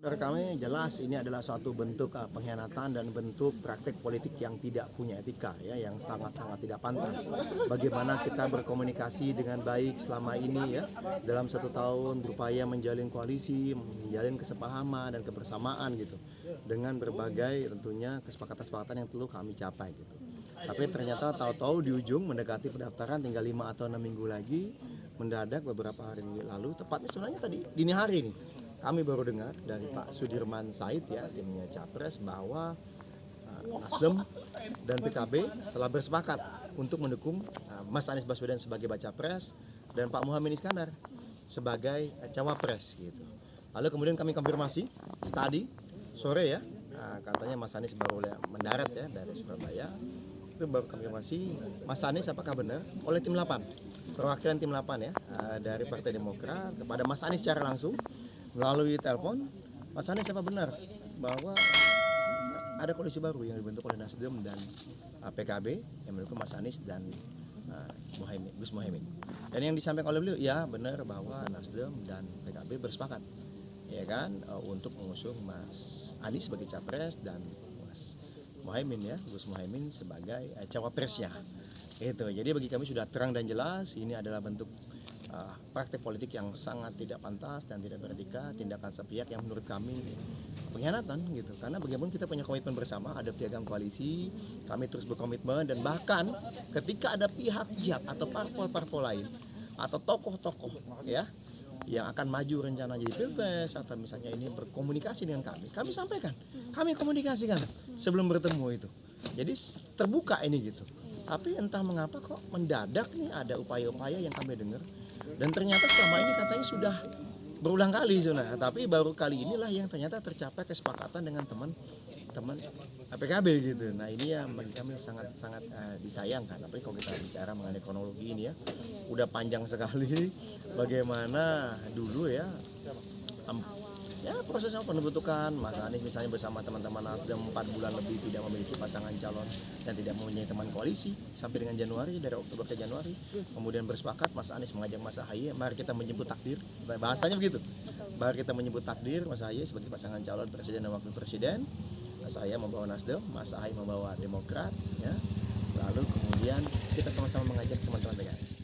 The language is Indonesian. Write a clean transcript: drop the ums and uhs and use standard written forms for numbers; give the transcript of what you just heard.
Dari kami jelas ini adalah suatu bentuk pengkhianatan dan bentuk praktek politik yang tidak punya etika, ya, yang sangat-sangat tidak pantas. Bagaimana kita berkomunikasi dengan baik selama ini, ya, dalam 1 tahun berupaya menjalin koalisi, menjalin kesepahaman dan kebersamaan gitu, dengan berbagai tentunya kesepakatan-kesepakatan yang telah kami capai gitu. Tapi ternyata tahu-tahu di ujung mendekati pendaftaran tinggal 5 atau 6 minggu lagi, mendadak beberapa hari lalu, tepatnya sebenarnya tadi dini hari nih, kami baru dengar dari Pak Sudirman Said, ya, timnya Capres, bahwa Nasdem dan PKB telah bersepakat untuk mendukung Mas Anies Baswedan sebagai baca pres dan Pak Muhaimin Iskandar sebagai cawapres gitu. Lalu kemudian kami konfirmasi tadi sore, ya, katanya Mas Anies baru mendarat, ya, dari Surabaya. Itu baru konfirmasi Mas Anies apakah benar oleh tim 8, perwakilan tim 8, ya, dari Partai Demokrat kepada Mas Anies secara langsung melalui telepon. Mas Anies apa benar bahwa ada koalisi baru yang dibentuk oleh Nasdem dan PKB yang mendukung Mas Anies dan Gus Muhaimin. Dan yang disampaikan oleh beliau, ya benar bahwa Nasdem dan PKB bersepakat, ya kan, untuk mengusung Mas Anies sebagai capres dan Mas Muhaimin, ya, Gus Muhaimin sebagai cawapresnya. Itu. Jadi bagi kami sudah terang dan jelas ini adalah bentuk praktek politik yang sangat tidak pantas dan tidak beretika, tindakan sepihak yang menurut kami pengkhianatan gitu. Karena bagaimanapun kita punya komitmen bersama, ada piagam koalisi, kami terus berkomitmen, dan bahkan ketika ada pihak-pihak atau parpol-parpol lain atau tokoh-tokoh, ya, yang akan maju rencana jadi pilpres atau misalnya ini berkomunikasi dengan kami sampaikan, kami komunikasikan sebelum bertemu itu. Jadi terbuka ini gitu. Tapi entah mengapa kok mendadak nih ada upaya-upaya yang kami dengar, dan ternyata selama ini katanya sudah berulang kali, tapi baru kali inilah yang ternyata tercapai kesepakatan dengan teman-teman PKB gitu. Nah ini yang bagi kami sangat disayangkan. Tapi kalau kita bicara mengenai kronologi ini, ya, udah panjang sekali bagaimana dulu, ya, prosesnya pembentukan Mas Anies misalnya bersama teman-teman Nasdem 4 bulan lebih tidak memiliki pasangan calon dan tidak mempunyai teman koalisi sampai dengan Januari, dari Oktober ke Januari, kemudian bersepakat Mas Anies mengajak Mas Ahaye, mari kita menjemput takdir, bahasanya begitu, mari kita menyebut takdir Mas Ahaye sebagai pasangan calon presiden dan wakil presiden. Mas Ahaye membawa Nasdem, Mas Ahaye membawa Demokrat, ya, lalu kemudian kita sama-sama mengajak teman-teman PKS.